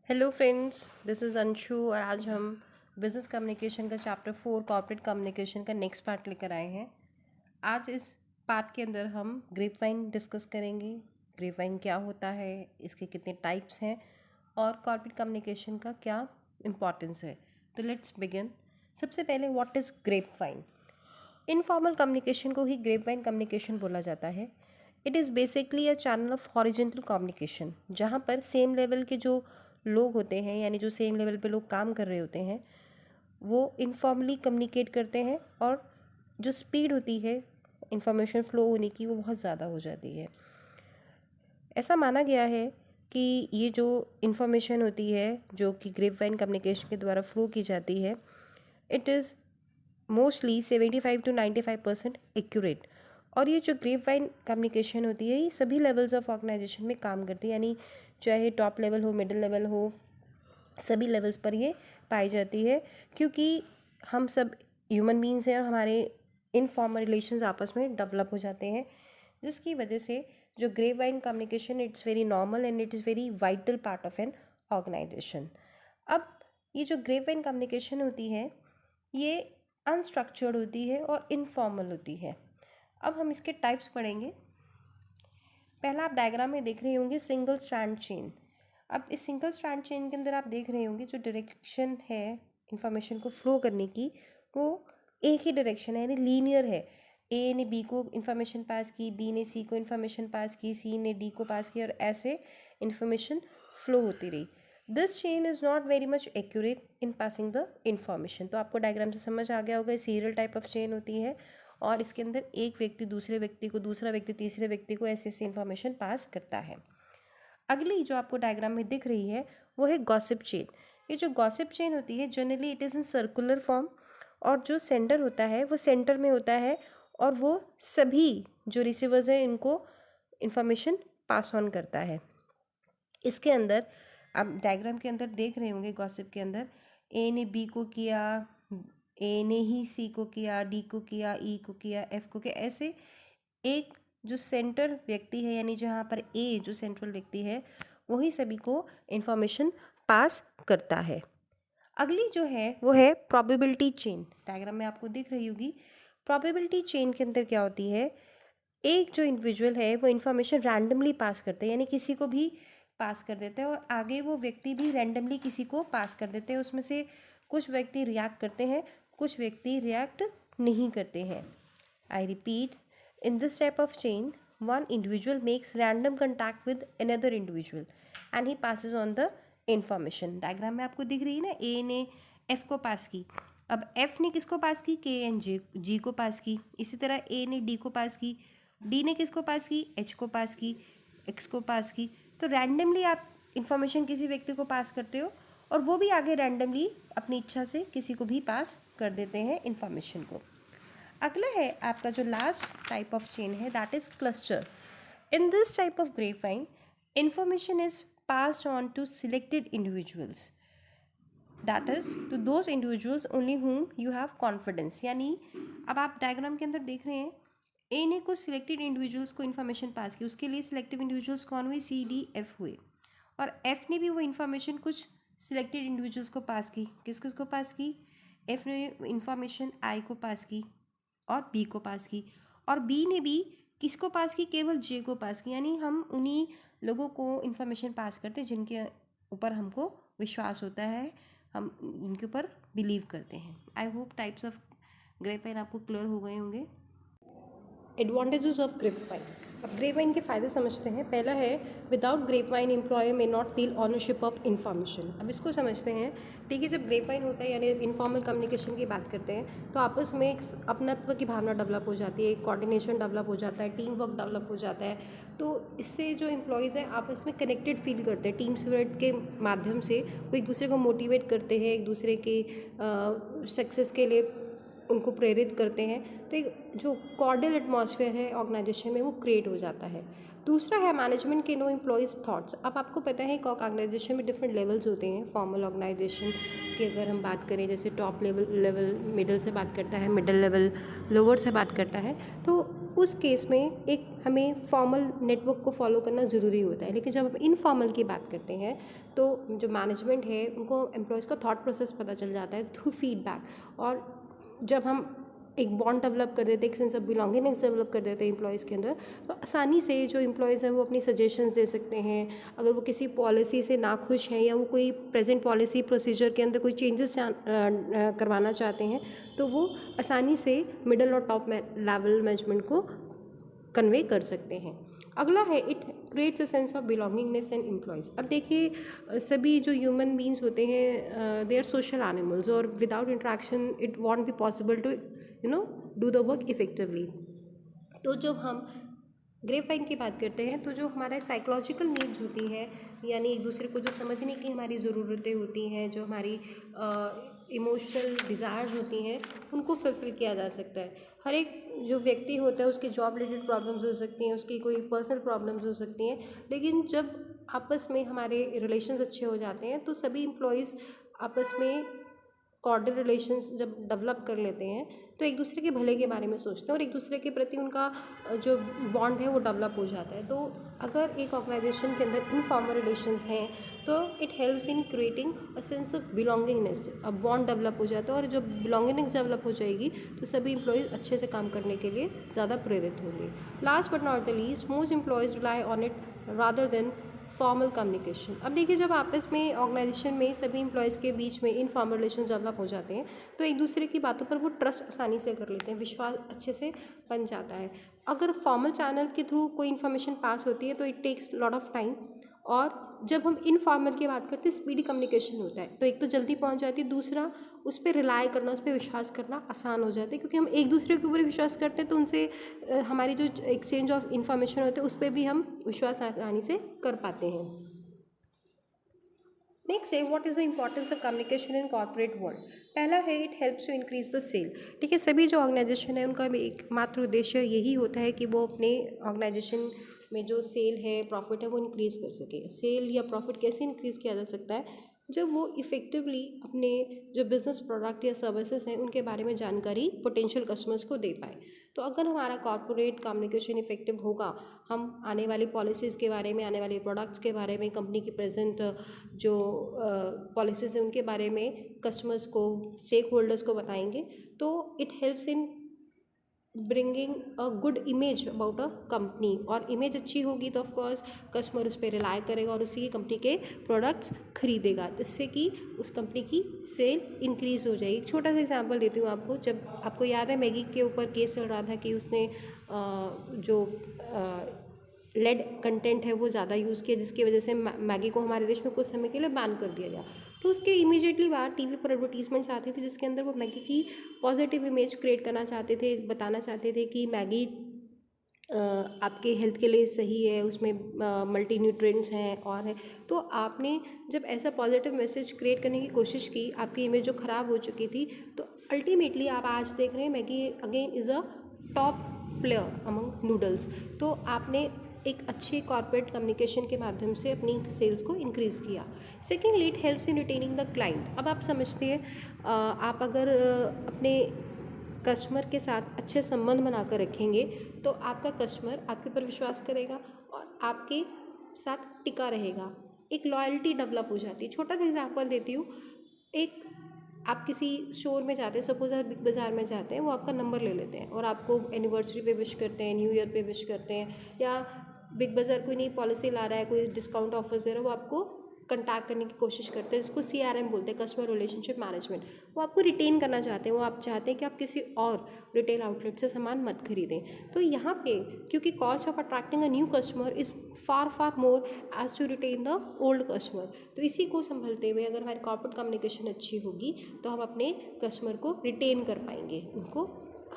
Hello friends, this is Anshu और आज हम बिज़नेस कम्युनिकेशन का चैप्टर 4 कॉर्पोरेट कम्युनिकेशन का नेक्स्ट पार्ट लेकर आए हैं। आज इस पार्ट के अंदर हम ग्रेपवाइन डिस्कस करेंगे। ग्रेपवाइन क्या होता है, इसके कितने टाइप्स हैं और कॉर्पोरेट कम्युनिकेशन का क्या इम्पोर्टेंस है। तो लेट्स बिगिन। सबसे पहले what is grapevine. Informal communication को ही ग्रेपवाइन कम्युनिकेशन बोला जाता है। It is basically a channel of horizontal communication, जहाँ पर सेम लेवल के जो लोग होते हैं, यानी जो सेम लेवल पे लोग काम कर रहे होते हैं, वो इनफॉर्मली कम्युनिकेट करते हैं और जो स्पीड होती है इंफॉर्मेशन फ्लो होने की वो बहुत ज़्यादा हो जाती है। ऐसा माना गया है कि ये जो इन्फॉर्मेशन होती है जो कि ग्रेपवाइन कम्युनिकेशन के द्वारा फ्लो की जाती है, it is mostly 75 to 95% accurate. और ये जो ग्रेपवाइन कम्युनिकेशन होती है ये सभी लेवल्स ऑफ ऑर्गेनाइजेशन में काम करती है, यानी चाहे टॉप लेवल हो, मिडिल लेवल हो, सभी लेवल्स पर ये पाई जाती है। क्योंकि हम सब ह्यूमन बींग्स हैं और हमारे इनफॉर्मल रिलेशंस आपस में डेवलप हो जाते हैं, जिसकी वजह से जो grapevine communication it's very normal and it is very vital part of an organisation. अब ये जो ग्रेपवाइन कम्युनिकेशन होती है ये अनस्ट्रक्चर्ड होती है और इनफॉर्मल होती है। अब हम इसके टाइप्स पढ़ेंगे। पहला आप डायग्राम में देख रहे होंगे सिंगल स्ट्रैंड चेन। अब इस सिंगल स्ट्रैंड चेन के अंदर आप देख रहे होंगे जो डायरेक्शन है इंफॉर्मेशन को फ्लो करने की वो एक ही डायरेक्शन है, यानी लीनियर है। ए ने बी को इन्फॉर्मेशन पास की, बी ने सी को इन्फॉर्मेशन पास की, सी ने डी को पास की और ऐसे इन्फॉर्मेशन फ्लो होती रही। This chain is not very much accurate in passing the information. तो आपको डायग्राम से समझ आ गया होगा, सीरियल टाइप ऑफ चेन होती है और इसके अंदर एक व्यक्ति दूसरे व्यक्ति को, दूसरा व्यक्ति तीसरे व्यक्ति को ऐसे ऐसे इन्फॉर्मेशन पास करता है। अगली जो आपको डायग्राम में दिख रही है वो है गॉसिप चेन। ये जो गॉसिप चेन होती है generally it is in circular form और जो सेंडर होता है वो सेंटर में होता है और वो सभी जो रिसीवर्स हैं इनको इन्फॉर्मेशन पास ऑन करता है। इसके अंदर आप डायग्राम के अंदर देख रहे होंगे गॉसिप के अंदर ए ने बी को किया, ए ने ही सी को किया, डी को किया, ई को किया, एफ को किया, ऐसे एक जो सेंटर व्यक्ति है यानी जहाँ पर ए जो सेंट्रल व्यक्ति है वही सभी को इन्फॉर्मेशन पास करता है। अगली जो है वो है प्रोबेबिलिटी चेन। डायग्राम में आपको दिख रही होगी। प्रोबेबिलिटी चेन के अंदर क्या होती है, एक जो इंडिविजुअल है वो इन्फॉर्मेशन रैंडमली पास करते हैं, यानी किसी को भी पास कर देते हैं और आगे वो व्यक्ति भी रैंडमली किसी को पास कर देते हैं। उसमें से कुछ व्यक्ति रिएक्ट करते हैं, कुछ व्यक्ति रिएक्ट नहीं करते हैं। I repeat, in this type of chain, one individual makes random contact with another individual and he passes on the information. Diagram में आपको दिख रही है ना, ए ने एफ को पास की, अब एफ ने किसको पास की, के एंड जी को पास की। इसी तरह ए ने डी को पास की, डी ने किसको पास की, एच को पास की, एक्स को पास की। तो रैंडमली आप इंफॉर्मेशन किसी व्यक्ति को पास करते हो और वो भी आगे रैंडमली अपनी इच्छा से किसी को भी पास कर देते हैं इंफॉर्मेशन को। अगला है आपका जो लास्ट टाइप ऑफ चेन है that is cluster. In this type of grapevine information is passed on to selected individuals, that is to those individuals only whom you have confidence. यानी अब आप डायग्राम के अंदर देख रहे हैं ए ने कुछ सिलेक्टेड इंडिविजुअल्स को इन्फॉर्मेशन पास की, उसके लिए सिलेक्टिव इंडिविजुअल्स कौन हुए, सी डी एफ हुए, और एफ ने भी वो इन्फॉर्मेशन कुछ सिलेक्टेड इंडिविजुअल्स को पास की। किस किस को पास की, एफ ने इन्फॉर्मेशन आई को पास की और बी को पास की, और बी ने भी किसको पास की, केवल जे को पास की। यानी हम उन्हीं लोगों को इन्फॉर्मेशन पास करते हैं जिनके ऊपर हमको विश्वास होता है, हम इनके ऊपर बिलीव करते हैं। I hope types of grapevine आपको क्लियर हो गए होंगे। Advantages of grapevine. अब ग्रेपवाइन के फ़ायदे समझते हैं। पहला है without grapevine employer may not feel ownership of information. अब इसको समझते हैं। ठीक है, जब ग्रेपवाइन होता है यानी इनफॉर्मल कम्युनिकेशन की बात करते हैं तो आपस में एक अपनत्व की भावना डेवलप हो जाती है, एक कोऑर्डिनेशन डेवलप हो जाता है, टीम वर्क डेवलप हो जाता है। तो इससे जो एम्प्लॉयज़ हैं आपस में कनेक्टेड फील करते हैं। टीम स्पिरिट के माध्यम से वो एक दूसरे को मोटिवेट करते हैं, एक दूसरे के सक्सेस के लिए उनको प्रेरित करते हैं। तो एक जो कॉर्डियल एटमॉस्फेयर है ऑर्गेनाइजेशन में वो क्रिएट हो जाता है। दूसरा है मैनेजमेंट के नो एम्प्लॉयज़ थॉट्स। अब आपको पता है कि ऑर्गेनाइजेशन में डिफरेंट लेवल्स होते हैं। फॉर्मल ऑर्गेनाइजेशन की अगर हम बात करें, जैसे टॉप लेवल मिडिल से बात करता है, मिडिल लेवल लोअर से बात करता है। तो उस केस में एक हमें फॉर्मल नेटवर्क को फॉलो करना ज़रूरी होता है। लेकिन जब हम इनफॉर्मल की बात करते हैं तो जो मैनेजमेंट है उनको एम्प्लॉयज़ का थॉट प्रोसेस पता चल जाता है थ्रू फीडबैक। और जब हम एक बॉन्ड डेवलप कर देते हैं, एक सेंस ऑफ बिलोंगिंगनेस डेवलप कर देते हैं एम्प्लॉयज़ के अंदर, तो आसानी से जो एम्प्लॉयज़ हैं वो अपनी सजेशंस दे सकते हैं। अगर वो किसी पॉलिसी से नाखुश हैं या वो कोई प्रेजेंट पॉलिसी प्रोसीजर के अंदर कोई चेंजेस करवाना चाहते हैं तो वो आसानी से मिडल और टॉप लेवल मैनेजमेंट को कन्वे कर सकते हैं। अगला है it creates a sense of belongingness and employees. अब देखिए सभी जो ह्यूमन बींग्स होते हैं दे आर सोशल एनिमल्स, और without interaction it won't be possible to do the work effectively. तो जब हम ग्रेपवाइन की बात करते हैं तो जो हमारे साइकोलॉजिकल नीड्स होती है, यानी एक दूसरे को जो समझने की हमारी ज़रूरतें होती हैं, जो हमारी इमोशनल डिज़ायर्स होती हैं, उनको फुलफ़िल किया जा सकता है। हर एक जो व्यक्ति होता है उसकी जॉब रिलेटेड प्रॉब्लम्स हो सकती हैं, उसकी कोई पर्सनल प्रॉब्लम्स हो सकती हैं, लेकिन जब आपस में हमारे रिलेशंस अच्छे हो जाते हैं तो सभी एम्प्लॉयज़ आपस में कॉर्डियल रिलेशंस जब डेवलप कर लेते हैं तो एक दूसरे के भले के बारे में सोचते हैं और एक दूसरे के प्रति उनका जो बॉन्ड है वो डेवलप हो जाता है। तो अगर एक ऑर्गेनाइजेशन के अंदर इनफॉर्मल रिलेशंस हैं तो it helps in creating a sense of belongingness, a bond develop हो जाता है, और जब बिलोंगिंगनेस डेवलप हो जाएगी तो सभी एम्प्लॉयज़ अच्छे से काम करने के लिए ज़्यादा प्रेरित होंगे। Last but not the least, most employees rely on it rather than formal communication. अब देखिए जब आपस में ऑर्गेनाइजेशन में सभी एम्प्लॉयज़ के बीच में इनफॉर्मल रिलेशन डेवलप हो जाते हैं तो एक दूसरे की बातों पर वो ट्रस्ट आसानी से कर लेते हैं, विश्वास अच्छे से बन जाता है। अगर फॉर्मल चैनल के थ्रू कोई इन्फॉर्मेशन पास होती है तो it takes lot of time, और जब हम इनफॉर्मल की बात करते हैं स्पीडी कम्युनिकेशन होता है, तो एक तो जल्दी पहुंच जाती है, दूसरा उस पर रिलाई करना, उस पर विश्वास करना आसान हो जाता है, क्योंकि हम एक दूसरे के ऊपर विश्वास करते हैं तो उनसे हमारी जो एक्सचेंज ऑफ इन्फॉर्मेशन होते हैं उस पर भी हम विश्वास आसानी से कर पाते हैं। नेक्स्ट है what is the importance of communication in corporate world. पहला है it helps to increase the sale. ठीक है, सभी जो ऑर्गेनाइजेशन है उनका एकमात्र उद्देश्य यही होता है कि वो अपने ऑर्गेनाइजेशन में जो सेल है, प्रॉफिट है, वो इंक्रीज़ कर सके। सेल या प्रॉफिट कैसे इंक्रीज़ किया जा सकता है? जब वो इफ़ेक्टिवली अपने जो बिज़नेस प्रोडक्ट या सर्विसेज हैं उनके बारे में जानकारी पोटेंशियल कस्टमर्स को दे पाए। तो अगर हमारा कॉर्पोरेट कम्युनिकेशन इफेक्टिव होगा, हम आने वाली पॉलिसीज़ के बारे में, आने वाले प्रोडक्ट्स के बारे में, कंपनी की प्रेजेंट जो पॉलिसीज़ हैं उनके बारे में कस्टमर्स को, स्टेक होल्डर्स को बताएंगे, तो it helps in bringing a good image about a company. और इमेज अच्छी होगी तो ऑफकोर्स कस्टमर उस पर रिलाई करेगा और उसी कंपनी के प्रोडक्ट्स खरीदेगा, जिससे कि उस कंपनी की सेल इंक्रीज़ हो जाएगी। एक छोटा सा एग्जांपल देती हूँ आपको। जब आपको याद है मैगी के ऊपर केस चल रहा था कि उसने जो लेड कंटेंट है वो ज़्यादा यूज़ किया, जिसकी वजह से मैगी को हमारे देश में कुछ समय के लिए बैन कर दिया गया। तो उसके इमीडिएटली बाद टीवी पर एडवर्टीजमेंट्स आती थी जिसके अंदर वो मैगी की पॉजिटिव इमेज क्रिएट करना चाहते थे, बताना चाहते थे कि मैगी आपके हेल्थ के लिए सही है, उसमें मल्टी न्यूट्रिएंट्स हैं और है। तो आपने जब ऐसा पॉजिटिव मैसेज क्रिएट करने की कोशिश की, आपकी इमेज जो ख़राब हो चुकी थी, तो अल्टीमेटली आप आज देख रहे हैं Maggi again is a top player among noodles. तो आपने एक अच्छे कॉर्पोरेट कम्युनिकेशन के माध्यम से अपनी सेल्स को इंक्रीज़ किया। Secondly it helps in retaining the client. अब आप समझते हैं आप अगर अपने कस्टमर के साथ अच्छे संबंध बनाकर रखेंगे तो आपका कस्टमर आपके ऊपर विश्वास करेगा और आपके साथ टिका रहेगा, एक लॉयल्टी डेवलप हो जाती है। छोटा सा एग्जांपल देती हूँ। एक आप किसी स्टोर में जाते हैं, सपोज आप बिग बाज़ार में जाते हैं, वो आपका नंबर ले लेते हैं और आपको एनिवर्सरी पे विश करते हैं, न्यू ईयर पे विश करते हैं, या बिग बाज़ार कोई नई पॉलिसी ला रहा है, कोई डिस्काउंट ऑफर्स दे रहा है, वो आपको कंटैक्ट करने की कोशिश करते हैं, जिसको CRM बोलते हैं, कस्टमर रिलेशनशिप मैनेजमेंट। वो आपको रिटेन करना चाहते हैं, वो आप चाहते हैं कि आप किसी और रिटेल आउटलेट से सामान मत खरीदें। तो यहाँ पे क्योंकि cost of attracting a new customer is far more as to retain the old customer. तो इसी को संभलते हुए अगर हमारी कॉर्पोरेट कम्युनिकेशन अच्छी होगी तो हम अपने कस्टमर को रिटेन कर पाएंगे, उनको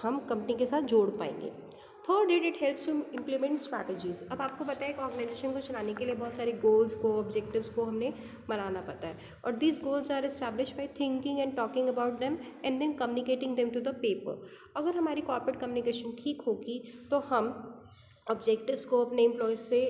हम कंपनी के साथ जोड़ पाएंगे। Third it helps to implement strategies. अब आपको पता है कि ऑर्गेनाइजेशन को चलाने के लिए बहुत सारे गोल्स को, ऑब्जेक्टिव्स को हमने बनाना पता है, और these goals are establish by thinking and talking about them and then communicating them to the paper. अगर हमारी कॉर्पोरेट कम्युनिकेशन ठीक होगी तो हम ऑब्जेक्टिव्स को अपने एम्प्लॉयज़ से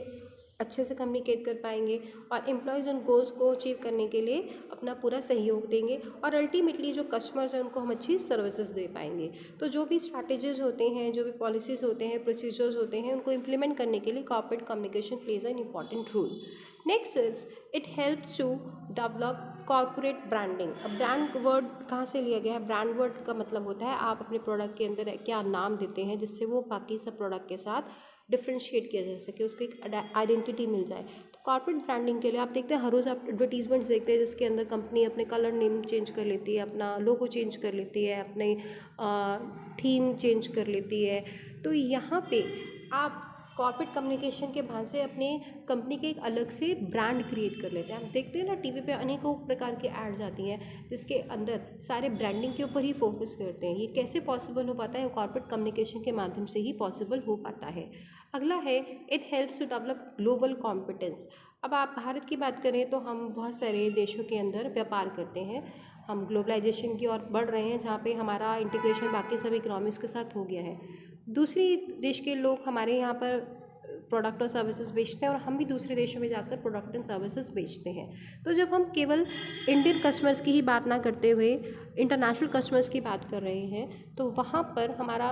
अच्छे से कम्युनिकेट कर पाएंगे और एम्प्लॉयज़ उन गोल्स को अचीव करने के लिए अपना पूरा सहयोग देंगे और अल्टीमेटली जो कस्टमर्स हैं उनको हम अच्छी सर्विसेज दे पाएंगे। तो जो भी स्ट्रैटेजीज होते हैं, जो भी पॉलिसीज़ होते हैं, प्रोसीजर्स होते हैं, उनको इम्प्लीमेंट करने के लिए corporate communication plays an important role. Next is it helps to develop corporate branding. अब ब्रांड वर्ड कहाँ से लिया गया है? ब्रांड वर्ड का मतलब होता है आप अपने प्रोडक्ट के अंदर क्या नाम देते हैं जिससे वो बाकी सब प्रोडक्ट के साथ डिफ्रेंशिएट किया जा सके, उसको एक आइडेंटिटी मिल जाए। तो कॉर्पोरेट ब्रांडिंग के लिए आप देखते हैं हर रोज़ आप एडवर्टीजमेंट्स देखते हैं जिसके अंदर कंपनी अपने कलर नेम चेंज कर लेती है, अपना लोगो चेंज कर लेती है, अपने थीम चेंज कर लेती है। तो यहाँ पे आप कॉर्पोरेट कम्युनिकेशन के भाग से अपने कंपनी के एक अलग से ब्रांड क्रिएट कर लेते हैं। आप देखते हैं ना टीवी पे अनेकों प्रकार के एड्स आती हैं जिसके अंदर सारे ब्रांडिंग के ऊपर ही फोकस करते हैं। ये कैसे पॉसिबल हो पाता है? कॉर्पोरेट कम्युनिकेशन के माध्यम से ही पॉसिबल हो पाता है। अगला है it helps to develop global competence. अब आप भारत की बात करें तो हम बहुत सारे देशों के अंदर व्यापार करते हैं, हम ग्लोबलाइजेशन की ओर बढ़ रहे हैं जहाँ पे हमारा इंटीग्रेशन बाकी सभी इकोनॉमीज़ के साथ हो गया है। दूसरी देश के लोग हमारे यहाँ पर प्रोडक्ट और सर्विसेज बेचते हैं और हम भी दूसरे देशों में जाकर प्रोडक्ट एंड सर्विसेज बेचते हैं। तो जब हम केवल इंडियन कस्टमर्स की ही बात ना करते हुए इंटरनेशनल कस्टमर्स की बात कर रहे हैं तो वहाँ पर हमारा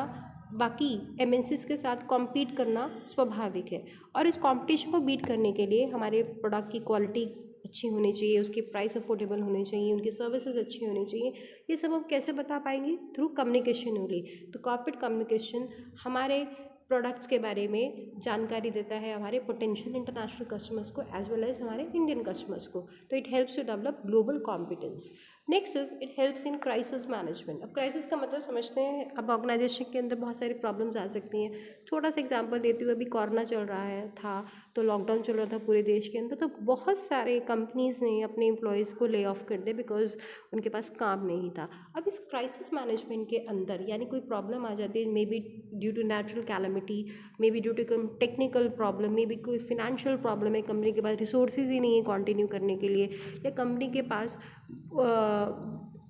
बाकी एमएनसीज के साथ कॉम्पीट करना स्वाभाविक है और इस कंपटीशन को बीट करने के लिए हमारे प्रोडक्ट की क्वालिटी अच्छी होनी चाहिए, उसके प्राइस अफोर्डेबल होने चाहिए, उनकी सर्विसेज अच्छी होनी चाहिए। ये सब हम कैसे बता पाएंगे? Through communication only. तो कॉर्पोरेट कम्युनिकेशन हमारे प्रोडक्ट्स के बारे में जानकारी देता है हमारे पोटेंशियल इंटरनेशनल कस्टमर्स को एज वेल एज हमारे इंडियन कस्टमर्स को। तो it helps to develop global competence. Next is it helps in crisis management. अब क्राइसिस का मतलब समझते हैं, अब ऑर्गेनाइजेशन के अंदर बहुत सारी प्रॉब्लम्स आ सकती हैं। छोटा सा एग्जांपल देती हूँ, अभी कोरोना चल रहा है था तो लॉकडाउन चल रहा था पूरे देश के अंदर, तो बहुत सारे कंपनीज़ ने अपने एम्प्लॉयज़ को ले ऑफ कर दिया बिकॉज उनके पास काम नहीं था। अब इस क्राइसिस मैनेजमेंट के अंदर यानी कोई प्रॉब्लम आ जाती है, may be due to natural calamity, may be due to technical problem, may be कोई फिनेंशियल प्रॉब्लम है, कंपनी के पास रिसोर्सेज ही नहीं है कंटिन्यू करने के लिए, या कंपनी के पास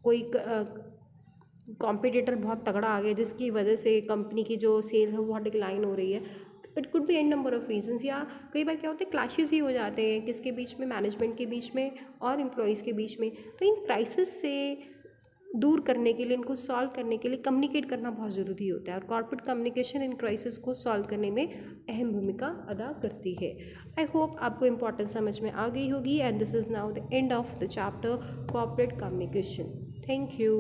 कोई कॉम्पिटिटर बहुत तगड़ा आ गया जिसकी वजह से कंपनी की जो सेल है वो बहुत डिक्लाइन हो रही है। It could be an number of reasons. या कई बार क्या होता है क्लैशेस ही हो जाते हैं किसके बीच में, मैनेजमेंट के बीच में और एम्प्लॉयज़ के बीच में। तो इन क्राइसिस से दूर करने के लिए, इनको सॉल्व करने के लिए कम्युनिकेट करना बहुत ज़रूरी होता है और कॉर्पोरेट कम्युनिकेशन इन क्राइसिस को सॉल्व करने में अहम भूमिका अदा करती है। आई होप आपको इम्पोर्टेंस समझ में आ गई होगी and this is now the end of the chapter corporate communication. Thank you.